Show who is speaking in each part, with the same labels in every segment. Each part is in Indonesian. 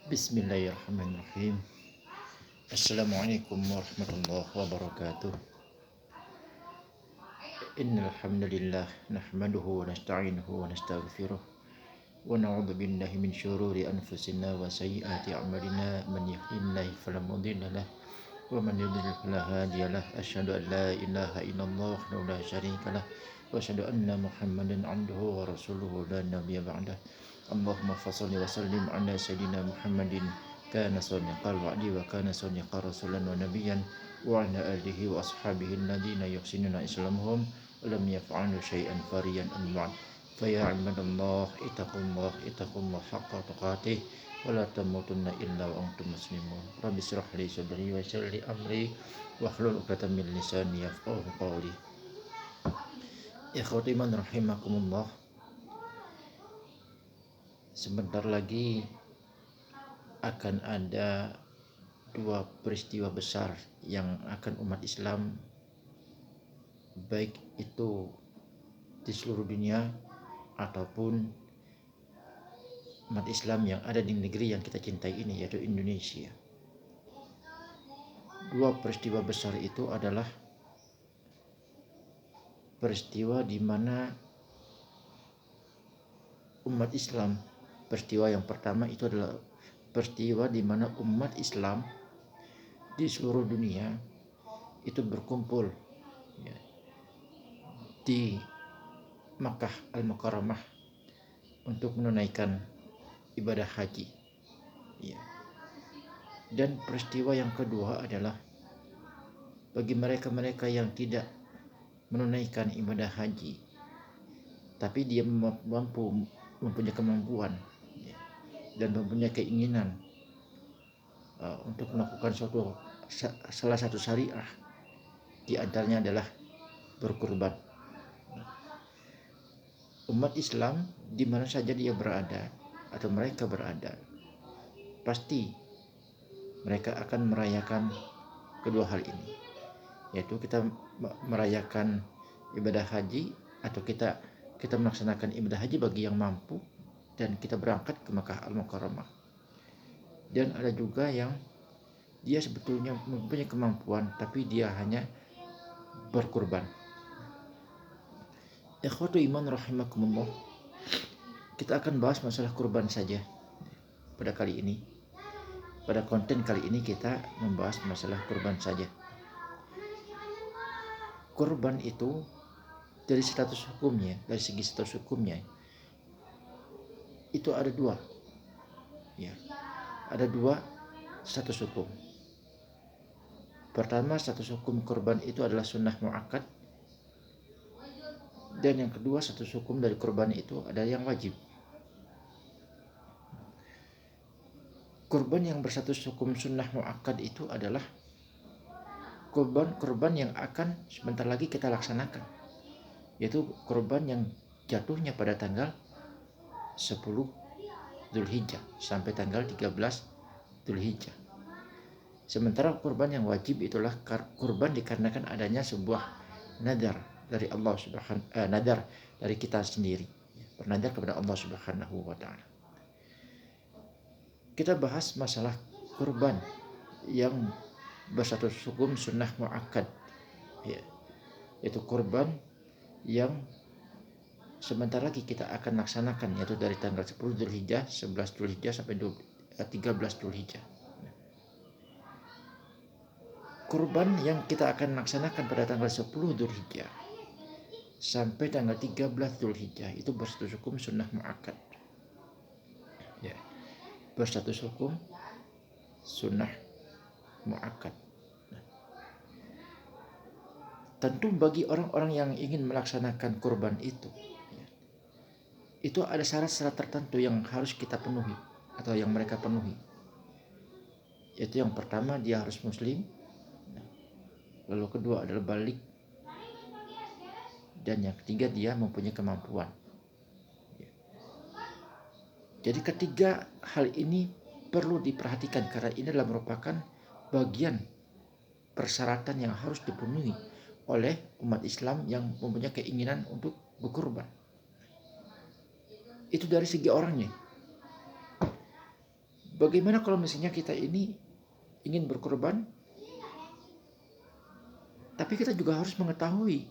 Speaker 1: Bismillahirrahmanirrahim. Assalamualaikum warahmatullahi wabarakatuh. Innal hamdalillah nahmaduhu wa nasta'inuhu wa nastaghfiruh wa na'udzu billahi min syururi anfusina wa sayyiati a'malina man yahdihillahu fala mudilla lahu wa man yudlil fala hadiya lahu. Asyhadu an la ilaha illallah wahdahu la syarika lahu wa asyhadu anna Muhammadan 'abduhu wa rasuluhu la nabiyya ba'dah. Allahumma fassalli wa sallim ala sayyidina Muhammadin kana sadiqal wa'di wa kana sadiqar rasulan wa nabiyyan wa ala alihi wa ashabihi alladhina yuhsinuna islamuhum wa lam yaf'alu syai'an fariyan an-ba'd. Fa ya ibadallah ittaqullah haqqa tuqatih wa la tamutunna illa wa antum muslimun. Rabbi shrah li sadri wa yassir li amri wa hlul 'uqdatam min lisani yafqahu qawli. Ikhwati iman rahimakumullah. Sebentar lagi akan ada dua peristiwa besar yang akan umat Islam, baik itu di seluruh dunia ataupun umat Islam yang ada di negeri yang kita cintai ini, yaitu Indonesia. Dua peristiwa besar itu adalah peristiwa di mana umat Islam, peristiwa yang pertama itu adalah peristiwa di mana umat Islam di seluruh dunia itu berkumpul di Makkah Al-Mukarramah untuk menunaikan ibadah haji. Dan peristiwa yang kedua adalah bagi mereka-mereka yang tidak menunaikan ibadah haji, tapi dia mempunyai kemampuan dan mempunyai keinginan untuk melakukan salah satu syariah, di antaranya adalah berkurban. Umat Islam di mana saja dia berada atau mereka berada, pasti mereka akan merayakan kedua hal ini, yaitu kita merayakan ibadah haji atau kita melaksanakan ibadah haji bagi yang mampu, dan kita berangkat ke Makkah Al-Mukarramah. Dan ada juga yang dia sebetulnya mempunyai kemampuan tapi dia hanya berkurban. Ikhwatu iman rahimakumullah, kita akan bahas masalah kurban saja pada kali ini. Pada konten kali ini kita membahas masalah kurban saja. Kurban itu dari status hukumnya, dari segi status hukumnya itu ada dua, ada dua status hukum. Pertama, status hukum kurban itu adalah sunnah muakkad, dan yang kedua, status hukum dari kurban itu adalah yang wajib. Kurban yang berstatus hukum sunnah muakkad itu adalah kurban yang akan sebentar lagi kita laksanakan, yaitu kurban yang jatuhnya pada tanggal 10 Dzulhijjah sampai tanggal 13 Dzulhijjah. Sementara kurban yang wajib itulah kurban dikarenakan adanya sebuah nadar dari Allah nadar dari kita sendiri, bernadar kepada Allah Subhanahu wa taala. Kita bahas masalah kurban yang berstatus hukum sunnah muakkad, yaitu kurban yang sebentar lagi kita akan laksanakan, yaitu dari tanggal 10 Dzulhijjah, 11 Dzulhijjah sampai 13 Dzulhijjah. Kurban yang kita akan laksanakan pada tanggal 10 Dzulhijjah sampai tanggal 13 Dzulhijjah itu berstatus hukum sunnah muakkad. Berstatus hukum sunnah muakkad. Tentu bagi orang-orang yang ingin melaksanakan kurban itu ada syarat-syarat tertentu yang harus kita penuhi atau yang mereka penuhi. Yaitu yang pertama, dia harus muslim, lalu kedua adalah balik, dan yang ketiga dia mempunyai kemampuan. Jadi ketiga hal ini perlu diperhatikan karena ini adalah merupakan bagian persyaratan yang harus dipenuhi oleh umat Islam yang mempunyai keinginan untuk berkurban. Itu dari segi orangnya. Bagaimana kalau misalnya kita ini ingin berkorban, tapi kita juga harus mengetahui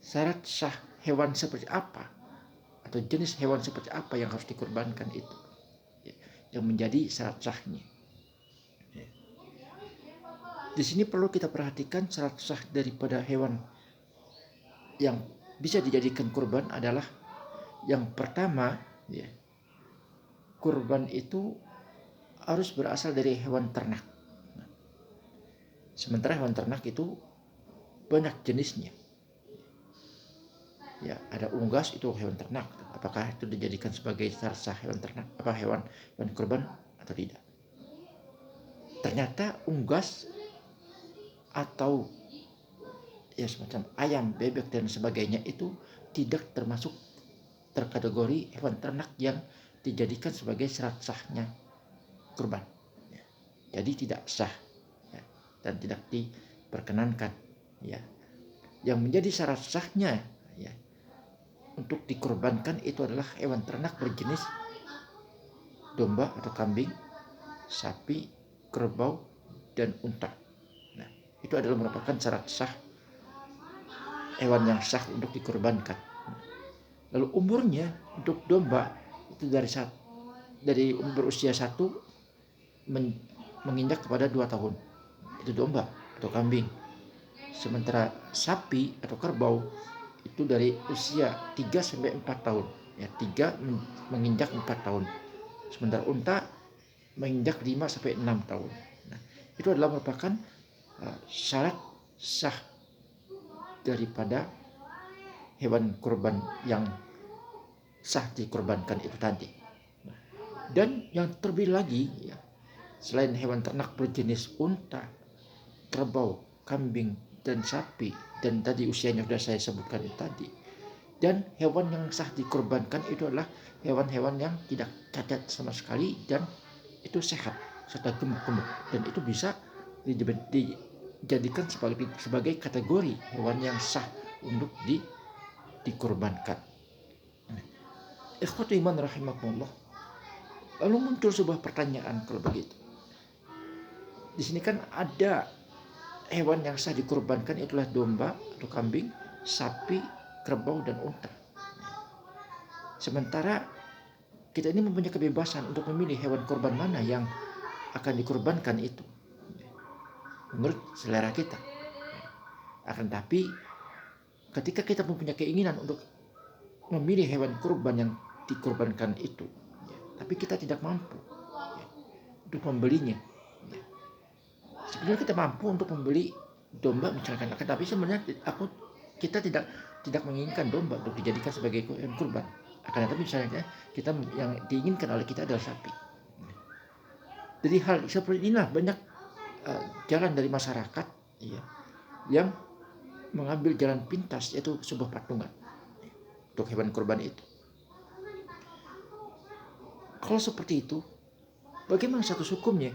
Speaker 1: syarat sah hewan seperti apa atau jenis hewan seperti apa yang harus dikorbankan itu, yang menjadi syarat sahnya. Di sini perlu kita perhatikan syarat sah daripada hewan yang bisa dijadikan kurban adalah yang pertama, kurban itu harus berasal dari hewan ternak. Sementara hewan ternak itu banyak jenisnya. Ya, ada unggas, itu hewan ternak. Apakah itu dijadikan sebagai syarat sah hewan ternak, hewan kurban atau tidak? Ternyata unggas atau semacam ayam, bebek dan sebagainya itu tidak termasuk terkategori hewan ternak yang dijadikan sebagai syarat sahnya kurban. Jadi tidak sah dan tidak diperkenankan. Yang menjadi syarat sahnya untuk dikorbankan itu adalah hewan ternak berjenis domba atau kambing, sapi, kerbau, dan unta. Itu adalah merupakan syarat sah hewan yang sah untuk dikorbankan. Lalu umurnya untuk domba itu dari berusia 1 menginjak kepada 2 tahun. Itu domba atau kambing. Sementara sapi atau kerbau itu dari usia 3 sampai 4 tahun. 3 menginjak 4 tahun. Sementara unta menginjak 5 sampai 6 tahun. Itu adalah merupakan syarat sah daripada hewan kurban yang sah dikorbankan itu tadi. Dan yang terlebih lagi, selain hewan ternak berjenis unta, kerbau, kambing, dan sapi, dan tadi usianya sudah saya sebutkan itu tadi, dan hewan yang sah dikorbankan itu adalah hewan-hewan yang tidak cacat sama sekali dan itu sehat serta gemuk-gemuk, dan itu bisa dijadikan sebagai kategori hewan yang sah untuk dikorbankan. Ikhwatu iman rahimakumullah. Lalu muncul sebuah pertanyaan kalau begitu. Di sini kan ada hewan yang sah dikorbankan itulah domba atau kambing, sapi, kerbau, dan unta. Sementara kita ini mempunyai kebebasan untuk memilih hewan korban mana yang akan dikorbankan itu menurut selera kita. Akan tapi ketika kita mempunyai keinginan untuk memilih hewan kurban yang dikorbankan itu, tapi kita tidak mampu untuk membelinya. Sebenarnya kita mampu untuk membeli domba misalkan, tapi sebenarnya kita tidak menginginkan domba untuk dijadikan sebagai hewan kurban. Akan tetapi misalnya kita yang diinginkan oleh kita adalah sapi. Jadi hal seperti inilah banyak jalan dari masyarakat yang mengambil jalan pintas, yaitu sebuah patungan untuk hewan kurban itu. Kalau seperti itu, bagaimana status hukumnya?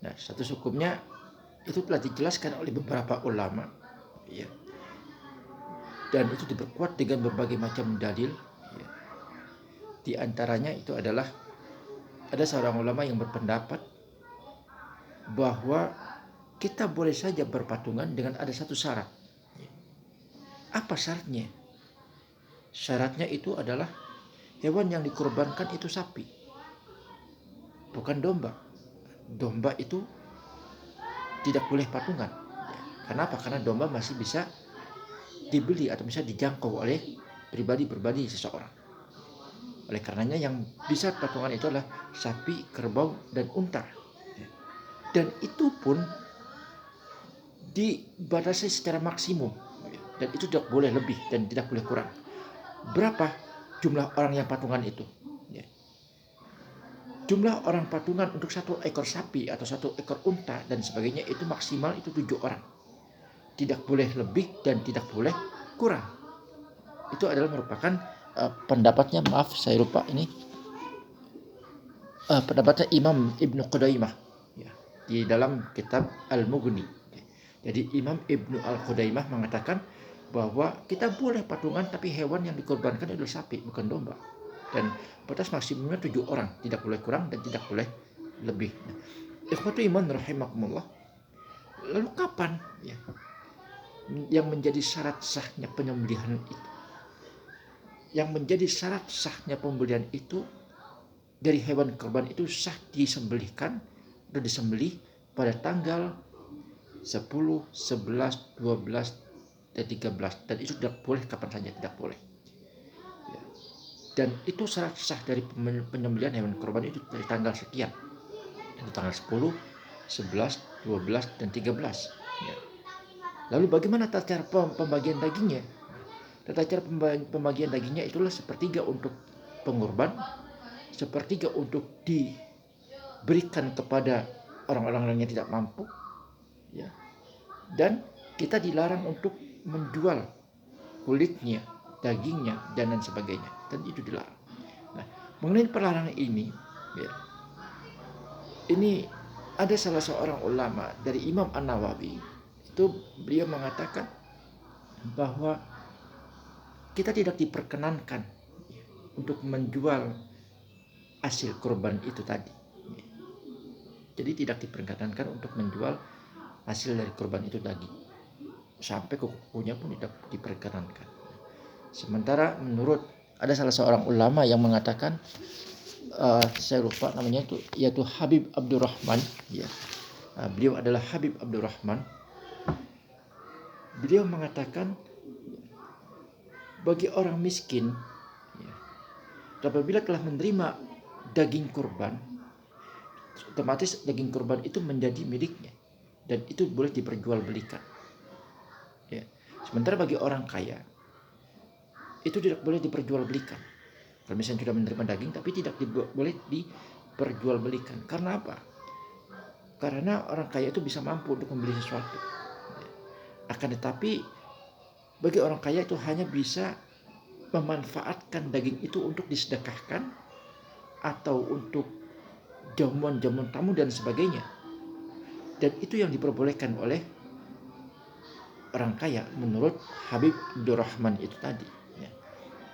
Speaker 1: Nah, status hukumnya itu telah dijelaskan oleh beberapa ulama, dan itu diperkuat dengan berbagai macam dalil. Di antaranya itu adalah ada seorang ulama yang berpendapat bahwa kita boleh saja berpatungan dengan ada satu syarat. Apa syaratnya? Syaratnya itu adalah hewan yang dikorbankan itu sapi, bukan domba. Domba itu tidak boleh patungan. Kenapa? Karena domba masih bisa dibeli atau bisa dijangkau oleh pribadi seseorang. Oleh karenanya yang bisa patungan itu adalah sapi, kerbau, dan unta. Dan itu pun dibatasi secara maksimum, dan itu tidak boleh lebih dan tidak boleh kurang. Berapa jumlah orang yang patungan itu? Jumlah orang patungan untuk 1 ekor sapi atau 1 ekor unta dan sebagainya itu maksimal itu 7 orang. Tidak boleh lebih dan tidak boleh kurang. Itu adalah merupakan pendapatnya, maaf saya lupa ini, pendapatnya Imam Ibnu Qudaimah di dalam kitab Al-Mughni. Jadi Imam Ibnu Al-Qudaimah mengatakan bahwa kita boleh patungan tapi hewan yang dikorbankan adalah sapi, bukan domba. dan batas maksimumnya 7 orang, tidak boleh kurang dan tidak boleh lebih. Ikhwatu iman rahimakumullah. Lalu kapan ya yang menjadi syarat sahnya penyembelihan itu? Yang menjadi syarat sahnya pembelian itu dari hewan kurban itu sah disembelihkan atau disembelih pada tanggal 10, 11, 12, dan 13, dan itu tidak boleh kapan saja, tidak boleh. Ya. Dan itu syarat sah dari penyembelihan hewan kurban itu dari tanggal sekian, itu tanggal 10, 11, 12, dan 13. Ya. Lalu bagaimana tata cara pembagian dagingnya? Tata cara pembagian dagingnya itulah sepertiga untuk pengorban, sepertiga untuk diberikan kepada orang-orang yang tidak mampu, ya. Dan kita dilarang untuk menjual kulitnya, dagingnya, dan lain sebagainya, dan itu dilarang. Nah, mengenai pelarangan ini, ya, ini ada salah seorang ulama dari Imam An-Nawawi, itu beliau mengatakan bahwa kita tidak diperkenankan untuk menjual hasil kurban itu tadi. Jadi tidak diperkenankan untuk menjual hasil dari kurban itu tadi. Sampai kukunya pun tidak diperkenankan. Sementara menurut ada salah seorang ulama yang mengatakan, saya lupa namanya itu, yaitu Habib Abdurrahman. Ya. Beliau adalah Habib Abdurrahman. Beliau mengatakan bagi orang miskin, ya, apabila telah menerima daging kurban, otomatis daging kurban itu menjadi miliknya dan itu boleh diperjualbelikan. Ya. Sementara bagi orang kaya itu tidak boleh diperjualbelikan. Kalau misalnya sudah menerima daging tapi tidak boleh diperjualbelikan. Karena apa? Karena orang kaya itu bisa mampu untuk membeli sesuatu. Akan tetapi bagi orang kaya itu hanya bisa memanfaatkan daging itu untuk disedekahkan atau untuk jamuan-jamuan tamu dan sebagainya. Dan itu yang diperbolehkan oleh orang kaya menurut Habib Abdurrahman itu tadi. Ya.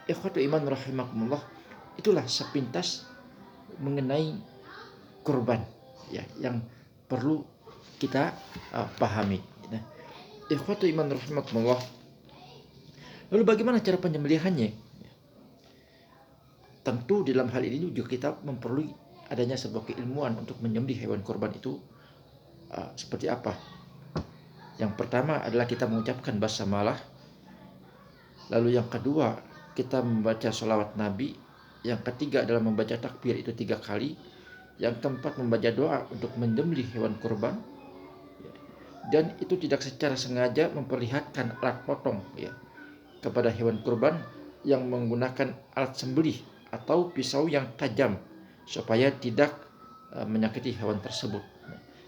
Speaker 1: Ikhwatu iman rahimakumullah, itulah sepintas mengenai kurban, ya, yang perlu kita pahami. Nah, ikhwatu iman rahimakumullah, lalu bagaimana cara penyembelihannya? Tentu dalam hal ini juga kita memperoleh adanya sebuah keilmuan untuk menyembelih hewan kurban itu seperti apa. Yang pertama adalah kita mengucapkan basmalah. Lalu yang kedua kita membaca sholawat Nabi. Yang ketiga adalah membaca takbir itu 3 kali. Yang keempat membaca doa untuk menyembelih hewan kurban. Dan itu tidak secara sengaja memperlihatkan alat potong, ya, kepada hewan kurban yang menggunakan alat sembelih atau pisau yang tajam supaya tidak menyakiti hewan tersebut.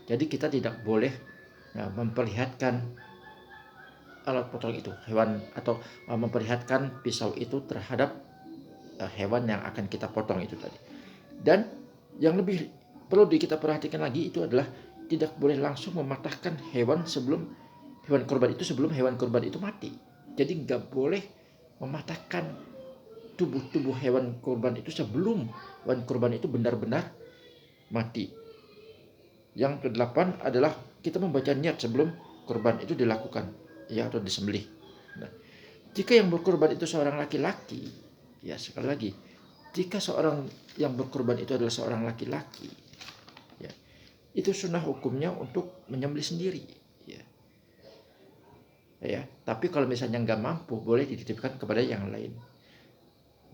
Speaker 1: Jadi kita tidak boleh memperlihatkan alat potong itu, hewan, atau memperlihatkan pisau itu terhadap hewan yang akan kita potong itu tadi. Dan yang lebih perlu kita perhatikan lagi itu adalah tidak boleh langsung mematahkan hewan kurban itu sebelum hewan kurban itu mati. Jadi nggak boleh mematahkan tubuh hewan kurban itu sebelum hewan kurban itu benar-benar mati. Yang kedelapan adalah kita membaca niat sebelum kurban itu dilakukan, ya, atau disembelih. Nah, jika yang berkurban itu seorang laki-laki, ya, sekali lagi, jika seorang yang berkurban itu adalah seorang laki-laki, ya, itu sunnah hukumnya untuk menyembelih sendiri, ya. Ya, tapi kalau misalnya nggak mampu, boleh dititipkan kepada yang lain.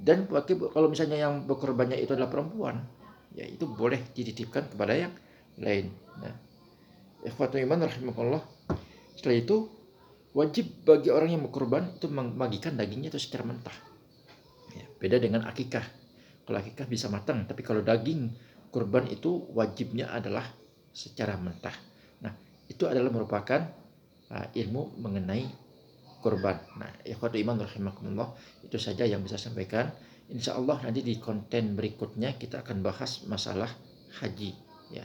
Speaker 1: Dan kalau misalnya yang berkorbannya itu adalah perempuan, ya, itu boleh dititipkan kepada yang lain. Nah, ikhwatul iman rahimakumullah, setelah itu wajib bagi orang yang berkorban itu membagikan dagingnya itu secara mentah. Ya, beda dengan akikah. Kalau akikah bisa matang, tapi kalau daging kurban itu wajibnya adalah secara mentah. Nah, itu adalah merupakan ilmu mengenai kurban. Nah, ikhwatul iman rahimakumullah, itu saja yang bisa saya sampaikan. Insya Allah nanti di konten berikutnya kita akan bahas masalah haji, ya.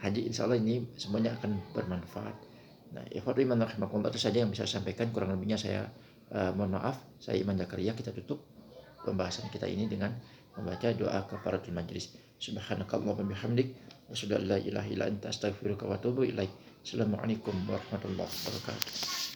Speaker 1: Haji insya Allah ini semuanya akan bermanfaat. Nah, ikhwatul iman rahimakumullah, itu saja yang bisa saya sampaikan. Kurang lebihnya saya mohon maaf. Saya Iman Zakaria, kita tutup. pembahasan kita ini dengan membaca doa kafaratul majlis. Subhanakallahumma bihamdik asyhadu an la ilaha illa anta astaghfiruka wa atubu ilaik. Assalamualaikum warahmatullahi wabarakatuh.